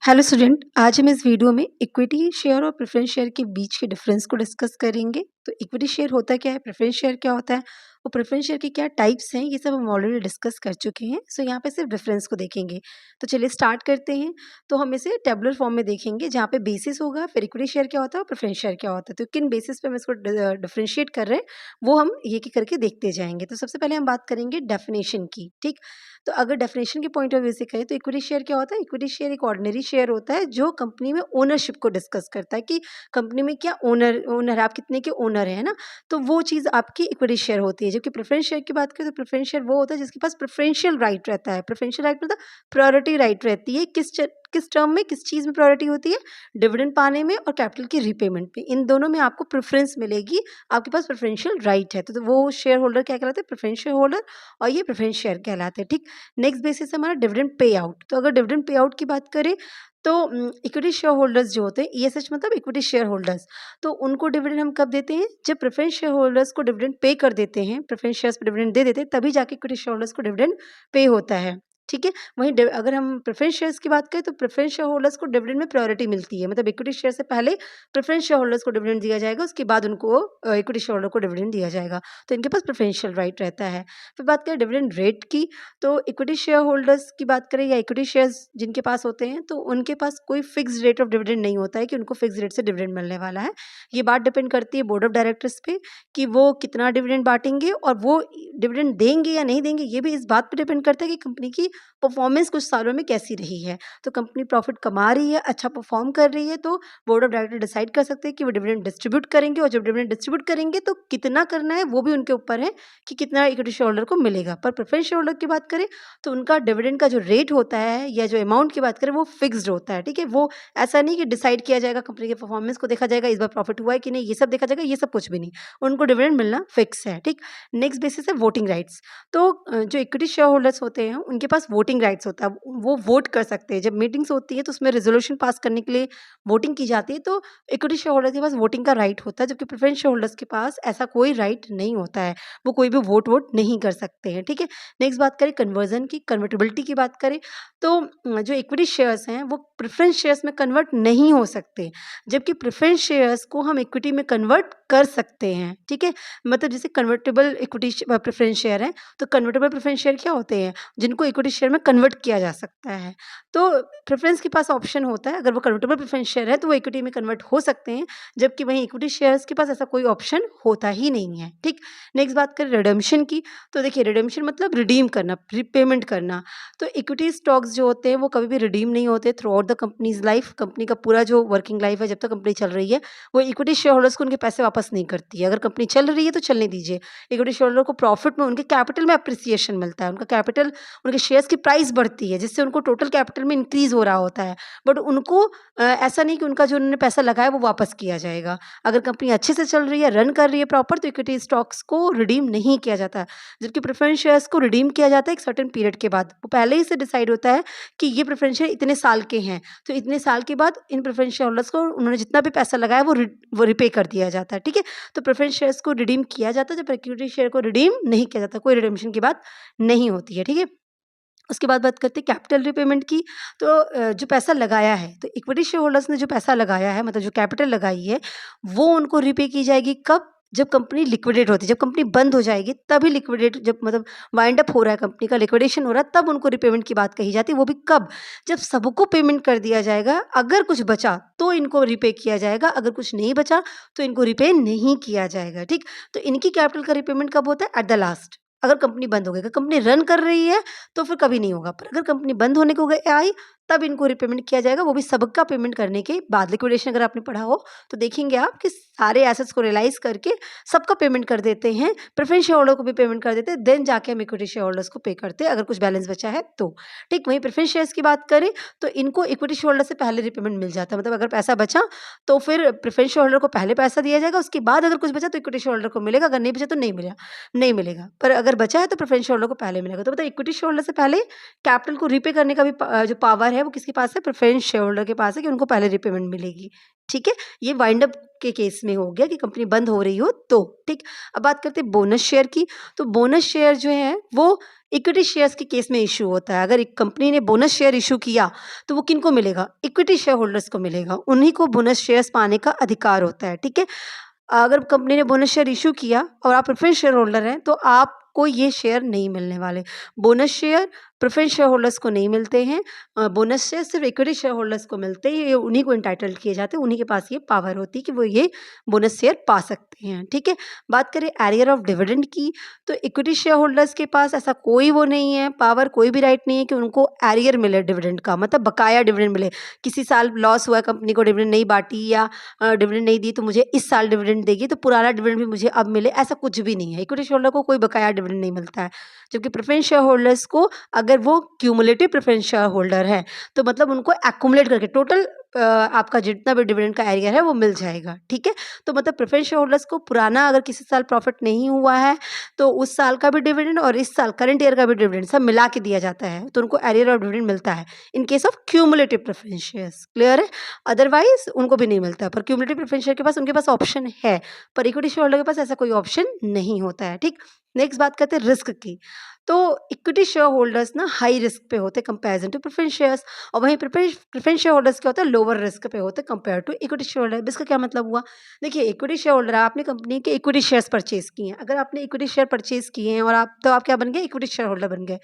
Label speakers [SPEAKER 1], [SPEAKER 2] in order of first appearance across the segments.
[SPEAKER 1] Hello student, आज हम इस वीडियो में इक्विटी शेयर और प्रेफरेंस शेयर के बीच के डिफरेंस को डिस्कस करेंगे। तो इक्विटी शेयर होता क्या है, प्रेफरेंस शेयर क्या होता है और प्रेफरेंस शेयर के क्या टाइप्स हैं, ये सब हम ऑलरेडी डिस्कस कर चुके हैं। सो यहाँ पे सिर्फ डिफरेंस को देखेंगे। तो चलिए स्टार्ट करते हैं। तो हम इसे टेबुलर फॉर्म में देखेंगे जहाँ पे बेसिस होगा, फिर इक्विटी शेयर क्या होता है और प्रेफरेंस शेयर क्या होता है। तो किन बेसिस पे हम इसको डिफरेंशिएट कर रहे हैं वो हम ये की करके देखते जाएंगे। तो सबसे पहले हम बात करेंगे डेफिनेशन की। ठीक, तो अगर डेफिनेशन के पॉइंट ऑफ व्यू से कहें तो इक्विटी शेयर क्या होता है। इक्विटी शेयर एक ऑर्डिनरी शेयर होता है जो कंपनी में ओनरशिप को डिस्कस करता है कि कंपनी में क्या ओनर ओनर आप कितने के ओनर है ना। तो वो चीज़ आपकी इक्विटी शेयर होती है। जबकि प्रेफरेंस शेयर की बात करें तो प्रेफरेंस शेयर वो होता है जिसके पास प्रेफरेंशियल राइट रहता है। प्रेफरेंशियल राइट मतलब प्रायोरिटी राइट रहती है। किस टर्म में, किस चीज़ में प्रायोरिटी होती है, डिविडेंड पाने में और कैपिटल की रीपेमेंट में। इन दोनों में आपको प्रेफरेंस मिलेगी, आपके पास प्रेफरेंशियल राइट है। तो वो शेयर होल्डर क्या कहलाते हैं, प्रेफरेंस शेयर होल्डर, और ये प्रेफरेंस शेयर कहलाते हैं। ठीक, नेक्स्ट बेसिस है हमारा डिविडेंड पे आउट। तो अगर डिविडेंड पे आउट की बात करें तो इक्विटी शेयर होल्डर्स जो होते हैं, ईएसएच मतलब इक्विटी शेयर होल्डर्स, तो उनको डिविडेंड हम कब देते हैं, जब प्रेफरेंस शेयर होल्डर्स को डिविडेंड पे कर देते हैं, प्रेफरेंस शेयर्स पे डिविडेंड दे देते हैं, तभी जाके इक्विटी शेयर होल्डर्स को डिविडेंड पे होता है। ठीक है, वहीं अगर हम प्रेफरेंस शेयर्स की बात करें तो प्रेफरेंस शेयर होल्डर्स को डिविडेंड में प्रायोरिटी मिलती है। मतलब इक्विटी शेयर से पहले प्रेफरेंस शेयर होल्डर्स को डिविडेंड दिया जाएगा, उसके बाद उनको इक्विटी शेयर होल्डर को डिविडेंड दिया जाएगा। तो इनके पास प्रेफरेंशियल राइट रहता है। फिर बात करें डिविडेंड रेट की, तो इक्विटी शेयर होल्डर्स की बात करें या इक्विटी शेयर्स जिनके पास होते हैं, तो उनके पास कोई फिक्स रेट ऑफ डिविडेंड नहीं होता है कि उनको फिक्स रेट से डिविडेंड मिलने वाला है। ये बात डिपेंड करती है बोर्ड ऑफ डायरेक्टर्स पे कि वो कितना डिविडेंड बांटेंगे, और वो डिविडेंड देंगे या नहीं देंगे ये भी इस बात पे डिपेंड करता है कि कंपनी की परफॉर्मेंस कुछ सालों में कैसी रही है। तो कंपनी प्रॉफिट कमा रही है, अच्छा परफॉर्म कर रही है, तो बोर्ड ऑफ डायरेक्टर डिसाइड कर सकते हैं कि वो डिविडेंड डिस्ट्रीब्यूट करेंगे, और जब डिविडेंड डिस्ट्रीब्यूट करेंगे तो कितना करना है वो भी उनके ऊपर है कि कितना इक्विटी शेयर होल्डर को मिलेगा। पर प्रेफरेंस शेयर होल्डर की बात करें तो उनका डिविडेंड का जो रेट होता है या जो अमाउंट की बात करें वो फिक्स्ड होता है। ठीक है, वो ऐसा नहीं कि डिसाइड किया जाएगा, कंपनी के परफॉर्मेंस को देखा जाएगा, इस बार प्रॉफिट हुआ है कि नहीं, ये सब देखा जाएगा, ये सब कुछ भी नहीं। उनको डिविडेंड मिलना फिक्स है। ठीक, नेक्स्ट बेसिस है वोटिंग राइट्स। तो जो इक्विटी शेयर होल्डर्स होते हैं उनके पास वोटिंग राइट्स होता है, वो वोट कर सकते हैं। जब मीटिंग्स होती है तो उसमें रेजोल्यूशन पास करने के लिए वोटिंग की जाती है, तो इक्विटी शेयर होल्डर के पास वोटिंग का राइट होता है, जबकि प्रेफरेंस शेयर होल्डर्स के पास ऐसा कोई राइट नहीं होता है, वो कोई भी वोट नहीं कर सकते हैं। ठीक है, नेक्स्ट बात करें कन्वर्जन की, कन्वर्टेबिलिटी की बात करें तो जो इक्विटी शेयर्स हैं वो प्रेफरेंस शेयर्स में कन्वर्ट नहीं हो सकते, जबकि प्रेफरेंस शेयर्स को हम इक्विटी में कन्वर्ट कर सकते हैं। ठीक है, मतलब जैसे कन्वर्टेबल इक्विटी प्रेफरेंस शेयर है, तो कन्वर्टेबल प्रेफरेंस शेयर क्या होते हैं, जिनको इक्विटी शेयर में कन्वर्ट किया जा सकता है। तो प्रेफरेंस के पास ऑप्शन होता है, अगर वो कन्वर्टेबल प्रेफरेंस शेयर है तो वो इक्विटी में कन्वर्ट हो सकते हैं, जबकि वहीं इक्विटी शेयर्स के पास ऐसा कोई ऑप्शन होता ही नहीं है। ठीक, नेक्स्ट बात करें रिडेम्पशन की, तो देखिए रिडेम्पशन मतलब रिडीम करना, प्रीपेमेंट करना। तो इक्विटी स्टॉक्स जो होते हैं वो कभी भी रिडीम नहीं होते through out the companies life. Company का पूरा जो वर्किंग लाइफ है, जब तक कंपनी चल रही है, वो इक्विटी शेयर होल्डर्स को उनके पैसे वापस नहीं करती है। अगर कंपनी चल रही है तो चलने दीजिए, इक्विटी शेयर होल्डर को प्रॉफिट में उनके कैपिटल में अप्रिसिएशन मिलता है, उनका कैपिटल, उनके शेयर्स की प्राइस बढ़ती है, जिससे उनको टोटल कैपिटल में इंक्रीज हो रहा होता है। बट उनको ऐसा नहीं कि उनका जो उन्होंने पैसा लगाया वो वापस किया जाएगा। अगर कंपनी अच्छे से चल रही है, रन कर रही है प्रॉपर, तो इक्विटी स्टॉक्स को रिडीम नहीं किया जाता, जबकि प्रेफरेंस शेयर्स को रिडीम किया जाता है एक सर्टेन पीरियड के बाद। वो पहले ही से डिसाइड होता है कि ये प्रेफरेंस शेयर इतने साल के हैं, तो इतने साल के बाद इन प्रेफरेंस शेयर होल्डर्स को उन्होंने जितना भी पैसा लगाया वो रिपे कर दिया जाता है। ठीक है, तो प्रेफरेंस शेयर्स को रिडीम किया जाता है, जब इक्विटी शेयर को रिडीम नहीं किया जाता, कोई रिडेम्पशन की बात नहीं होती है। ठीक है, उसके बाद बात करते हैं कैपिटल रिपेमेंट की। तो जो पैसा लगाया है, तो इक्विटी शेयर होल्डर्स ने जो पैसा लगाया है, मतलब जो कैपिटल लगाई है, वो उनको रिपे की जाएगी कब, जब कंपनी लिक्विडेट होती है, जब कंपनी बंद हो जाएगी तभी लिक्विडेट, जब मतलब वाइंड अप हो रहा है, कंपनी का लिक्विडेशन हो रहा है, तब उनको रिपेमेंट की बात कही जाती है। वो भी कब, जब सबको पेमेंट कर दिया जाएगा, अगर कुछ बचा तो इनको रिपे किया जाएगा, अगर कुछ नहीं बचा तो इनको रिपे नहीं किया जाएगा। ठीक, तो इनकी कैपिटल का रिपेमेंट कब होता है, एट द लास्ट, अगर कंपनी बंद हो गई। अगर कंपनी रन कर रही है तो फिर कभी नहीं होगा, पर अगर कंपनी बंद होने को आई तब इनको रिपेमेंट किया जाएगा, वो भी सबका पेमेंट करने के बाद। लिक्विडेशन अगर आपने पढ़ा हो तो देखेंगे आप कि सारे एसेट्स को रियलाइज करके सबका पेमेंट कर देते हैं, प्रेफरेंस शेयर होल्डर को भी पेमेंट कर देते हैं, देन जाके हम इक्विटी शेयर होल्डर्स को पे करते हैं अगर कुछ बैलेंस बचा है तो। ठीक, वहीं प्रेफरेंस शेयर्स की बात करें तो इनको इक्विटी शेयर होल्डर से पहले रिपेमेंट मिल जाता है। मतलब अगर पैसा बचा तो फिर प्रेफरेंस शेयर होल्डर को पहले पैसा दिया जाएगा, उसके बाद अगर कुछ बचा तो इक्विटी शेयर होल्डर को मिलेगा, अगर नहीं बचा तो नहीं मिलेगा। पर अगर बचा है तो प्रेफरेंस शेयर होल्डर को पहले मिलेगा। तो मतलब इक्विटी शेयर होल्डर से पहले कैपिटल को रीपे करने का भी जो पावर है वो किसके पास है, प्रेफरेंस शेयर होल्डर के पास है कि उनको पहले रिपेमेंट मिलेगी। ठीक है, ये वाइंड अप के केस में हो गया कि कंपनी बंद हो रही हो तो। ठीक, अब बात करते हैं बोनस शेयर की। तो बोनस शेयर जो है वो इक्विटी शेयर्स के केस में इशू होता है। अगर एक कंपनी ने बोनस शेयर इशू किया तो वो किनको मिलेगा, इक्विटी शेयर होल्डर्स को मिलेगा, उन्हीं को बोनस शेयर्स पाने का अधिकार होता है। ठीक है, अगर कंपनी ने बोनस शेयर इशू किया और आप प्रेफरेंस शेयर होल्डर हैं तो आपको ये शेयर नहीं मिलने वाले। Bonus share preference share holders को नहीं मिलते हैं, बोनस शेयर सिर्फ इक्विटी शेयर होल्डर्स को मिलते हैं, ये उन्हीं को इंटाइटल्ड किए जाते हैं, उन्हीं के पास ये पावर होती है कि वो ये बोनस शेयर पा सकते हैं। ठीक है, बात करें एरियर ऑफ डिविडेंड की, तो इक्विटी शेयर होल्डर्स के पास ऐसा कोई वो नहीं है, पावर, कोई भी राइट नहीं है कि उनको एरियर मिले डिविडेंड का, मतलब बकाया डिविडेंड मिले। किसी साल लॉस हुआ, कंपनी को डिविडेंड नहीं बांटी या डिविडेंड नहीं दी तो मुझे इस साल डिविडेंड देगी तो पुराना डिविडेंड भी मुझे अब मिले, ऐसा कुछ भी नहीं है। इक्विटी शेयर होल्डर को कोई बकाया डिविडेंड नहीं मिलता है, जबकि प्रेफरेंस शेयर होल्डर्स को अगर वो क्यूमुलेटिव प्रेफरेंस शेयर होल्डर है तो मतलब उनको एक्युमुलेट करके टोटल आपका जितना भी डिविडेंड का एरियर है वो मिल जाएगा। ठीक है, तो मतलब प्रेफरेंस शेयर होल्डर्स को पुराना अगर किसी साल प्रॉफिट नहीं हुआ है तो उस साल का भी डिविडेंड और इस साल करंट ईयर का भी डिविडेंड सब मिला के दिया जाता है, तो उनको एरियर ऑफ डिविडेंड मिलता है in case of cumulative preference shares. Clear है, अदरवाइज उनको भी नहीं मिलता। पर क्यूमुलेटिव प्रेफरेंस शेयर के पास उनके पास ऑप्शन है, पर इक्विटी शेयर होल्डर के पास ऐसा कोई ऑप्शन नहीं होता है। ठीक, नेक्स्ट बात करते हैं रिस्क की। तो इक्विटी शेयर होल्डर्स ना हाई रिस्क पे होते हैं कंपेरिजन टू प्रेफरेंस शेयर्स, और वहीं प्रेफरेंस शेयर होल्डर्स क्या होता है, लोअर रिस्क पे होते हैं compare to equity share holder. इसका क्या मतलब हुआ, देखिए इक्विटी शेयर होल्डर आपने कंपनी के इक्विटी शेयर्स परचेज किए हैं, अगर आपने इक्विटी शेयर परचेज किए हैं और आप क्या बन गए, इक्विटी शेयर होल्डर बन गए।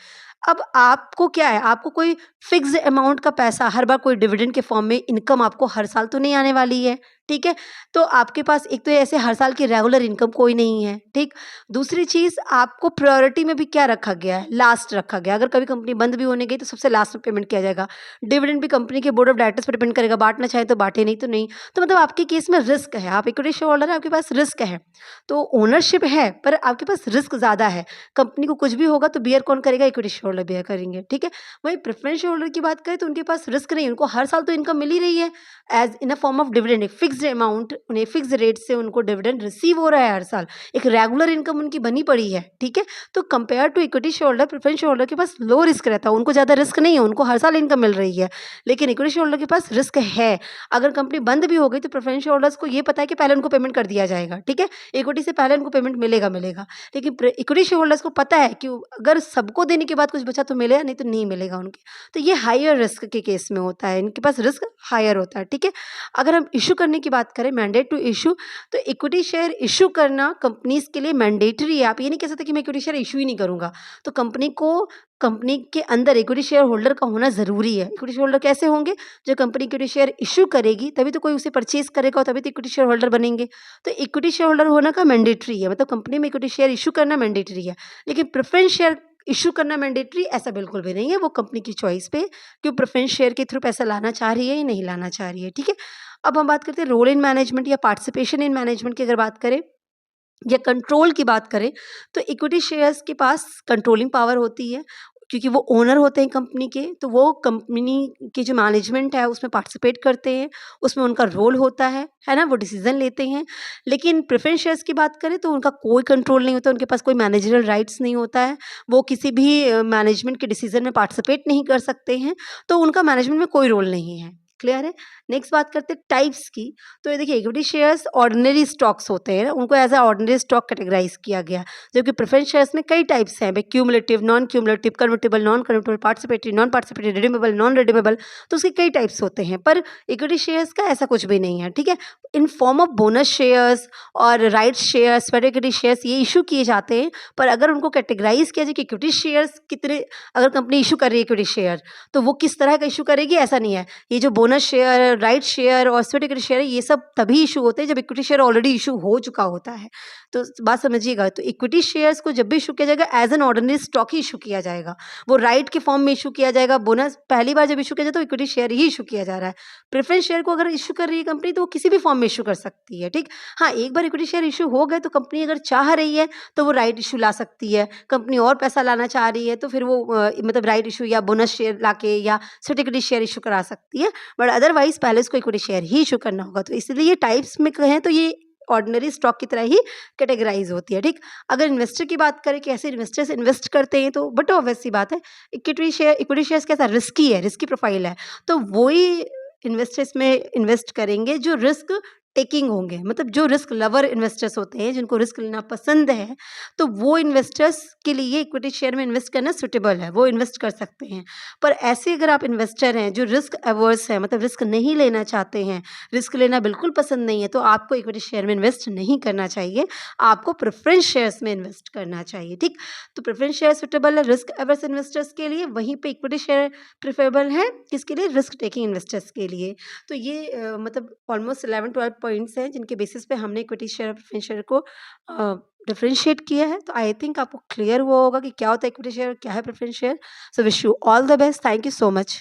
[SPEAKER 1] अब आपको क्या है, आपको कोई फिक्स अमाउंट का पैसा हर बार कोई डिविडेंड के फॉर्म में इनकम आपको हर साल तो नहीं आने वाली है। ठीक है, तो आपके पास एक तो ऐसे हर साल की रेगुलर इनकम कोई नहीं है। ठीक, दूसरी चीज़ आपको प्रायोरिटी में भी क्या रखा गया है, लास्ट रखा गया। अगर कभी कंपनी बंद भी होने गई तो सबसे लास्ट में पेमेंट किया जाएगा। डिविडेंड भी कंपनी के बोर्ड ऑफ डायरेक्टर्स पर डिपेंड करेगा, बांटना चाहे तो बांटे, नहीं तो नहीं। तो मतलब आपके केस में रिस्क है, आप इक्विटी शेयर होल्डर है, आपके पास रिस्क है, तो ओनरशिप है पर आपके पास रिस्क ज़्यादा है। कंपनी को कुछ भी होगा तो बियर कौन करेगा, इक्विटी शेयर होल्डर बियर करेंगे। ठीक है, वहीं प्रेफरेंस शेयर होल्डर की बात करें तो उनके पास रिस्क नहीं, उनको हर साल तो इनकम मिल ही रही है as in a form of dividend, एक फिक्स्ड अमाउंट, उन्हें फिक्स रेट से उनको डिविडेंड रिसीव हो रहा है हर साल, एक रेगुलर इनकम उनकी बनी पड़ी है। ठीक है, तो compare to equity share holder preference share holder के पास लो रिस्क रहता है, उनको ज़्यादा रिस्क नहीं है, उनको हर साल इनकम मिल रही है। लेकिन इक्विटी शेयर होल्डर के पास रिस्क है, अगर कंपनी बंद भी हो गई तो प्रेफरेंस शेयर होल्डर्स को ये पता है कि पहले उनको पेमेंट कर दिया जाएगा। ठीक है, इक्विटी से पहले उनको पेमेंट मिलेगा। लेकिन इक्विटी शेयर होल्डर्स को पता है कि अगर सबको देने के बाद कुछ बचा तो मिलेगा, नहीं तो नहीं मिलेगा उनके। तो ये हायर रिस्क के केस में होता है, इनके पास रिस्क हायर होता है। ठीक है, अगर हम इशू करने की बात करें, मैंडेट टू इशू, तो इक्विटी शेयर इशू करना कंपनीज के लिए मैंडेटरी है। आप ये नहीं कह सकते कि मैं इक्विटी शेयर इशू ही नहीं करूंगा, तो कंपनी के अंदर इक्विटी शेयर होल्डर का होना जरूरी है। इक्विटी शेयर होल्डर कैसे होंगे, जो कंपनी इक्विटी शेयर इशू करेगी तभी तो कोई उसे परचेज करेगा और तभी तो इक्विटी शेयर होल्डर बनेंगे। तो इक्विटी शेयर होल्डर होना का मैंडेटरी है, मतलब कंपनी में इक्विटी शेयर इशू करना मैंडेटरी है। लेकिन प्रेफरेंस शेयर इशू करना मैंडेटरी ऐसा बिल्कुल भी नहीं है, वो कंपनी की चॉइस पे कि वो प्रेफरेंस शेयर के थ्रू पैसा लाना चाह रही है या नहीं लाना चाह रही है। ठीक है, अब हम बात करते हैं रोल इन मैनेजमेंट या पार्टिसिपेशन इन मैनेजमेंट की। अगर बात करें या कंट्रोल की बात करें तो इक्विटी शेयर्स के पास कंट्रोलिंग पावर होती है, क्योंकि वो ओनर होते हैं कंपनी के, तो वो कंपनी की जो मैनेजमेंट है उसमें पार्टिसिपेट करते हैं, उसमें उनका रोल होता है ना, वो डिसीजन लेते हैं। लेकिन प्रेफरेंस शेयर्स की बात करें तो उनका कोई कंट्रोल नहीं होता, उनके पास कोई मैनेजरल राइट्स नहीं होता है, वो किसी भी मैनेजमेंट के डिसीजन में पार्टिसिपेट नहीं कर सकते हैं, तो उनका मैनेजमेंट में कोई रोल नहीं है। क्लियर है, नेक्स्ट बात करते हैं टाइप्स की। तो ये देखिए इक्विटी शेयर्स ऑर्डिनरी स्टॉक्स होते हैं, उनको as a ordinary stock categorize किया गया, जबकि प्रेफरेंस शेयर्स में कई टाइप्स हैं, cumulative, non cumulative, convertible, non convertible, participatory, non participatory, redeemable, non redeemable, तो उसके कई टाइप्स होते हैं। पर इक्विटी शेयर्स का ऐसा कुछ भी नहीं है। ठीक है, in form of bonus shares और right shares, sweat equity shares ये इशू किए जाते हैं, पर अगर उनको कैटेगराइज किया जाए कि इक्विटी शेयर्स कितने, अगर कंपनी इशू कर रही है इक्विटी शेयर तो वो किस तरह का इशू करेगी, ऐसा नहीं है। ये जो बोनस शेयर, राइट शेयर और स्वेट इक्विटी शेयर ये सब तभी इशू होते हैं जब इक्विटी शेयर ऑलरेडी इशू हो चुका होता है। तो बात समझिएगा, तो इक्विटी शेयर्स को जब भी इशू किया जाएगा एज एन ऑर्डिनरी स्टॉक ही इशू किया जाएगा, वो राइट के फॉर्म में इशू किया जाएगा। बोनस पहली बार जब इशू किया जाए तो इक्विटी शेयर ही इशू किया जा रहा है। प्रेफरेंस शेयर को अगर इशू कर रही है कंपनी तो वो किसी भी फॉर्म में इशू कर सकती है। ठीक, हाँ, एक बार इक्विटी शेयर इशू हो गए तो कंपनी अगर चाह रही है तो वो राइट इशू ला सकती है। कंपनी और पैसा लाना चाह रही है तो फिर वो मतलब राइट इशू या बोनस शेयर लाके या स्वेट इक्विटी शेयर इशू करा सकती है, बट अदरवाइज पहले उसको इक्विटी शेयर ही इशू करना होगा। तो इसलिए ये टाइप्स में कहें तो ये ऑर्डिनरी स्टॉक की तरह ही कैटेगराइज होती है, ठीक। अगर इन्वेस्टर की बात करें कि ऐसे इन्वेस्टर्स इन्वेस्ट करते हैं तो बट ऑब्वियस सी बात है, इक्विटी शेयर्स कैसा रिस्की है, रिस्की प्रोफाइल है, तो वही इन्वेस्टर्स में इन्वेस्ट करेंगे जो रिस्क टेकिंग होंगे, मतलब जो रिस्क लवर इन्वेस्टर्स होते हैं, जिनको रिस्क लेना पसंद है, तो वो इन्वेस्टर्स के लिए इक्विटी शेयर में इन्वेस्ट करना सुटेबल है, वो इन्वेस्ट कर सकते हैं। पर ऐसे अगर आप इन्वेस्टर हैं जो रिस्क अवर्स हैं, मतलब रिस्क नहीं लेना चाहते हैं, रिस्क लेना बिल्कुल पसंद नहीं है, तो आपको इक्विटी शेयर में इन्वेस्ट नहीं करना चाहिए, आपको प्रेफरेंस शेयर्स में इन्वेस्ट करना चाहिए, ठीक। तो प्रेफरेंस शेयर सुटेबल है रिस्क अवर्स इन्वेस्टर्स के लिए, वहीं पे इक्विटी शेयर प्रेफरेबल है किसके लिए, रिस्क टेकिंग इन्वेस्टर्स के लिए। तो ये मतलब ऑलमोस्ट 11-12 पॉइंट्स हैं जिनके बेसिस पे हमने इक्विटी शेयर और प्रेफरेंस शेयर को डिफरेंशिएट किया है। तो आई थिंक आपको क्लियर हुआ होगा कि क्या होता है इक्विटी शेयर और क्या है preference share. So wish you all the best. Thank you so much.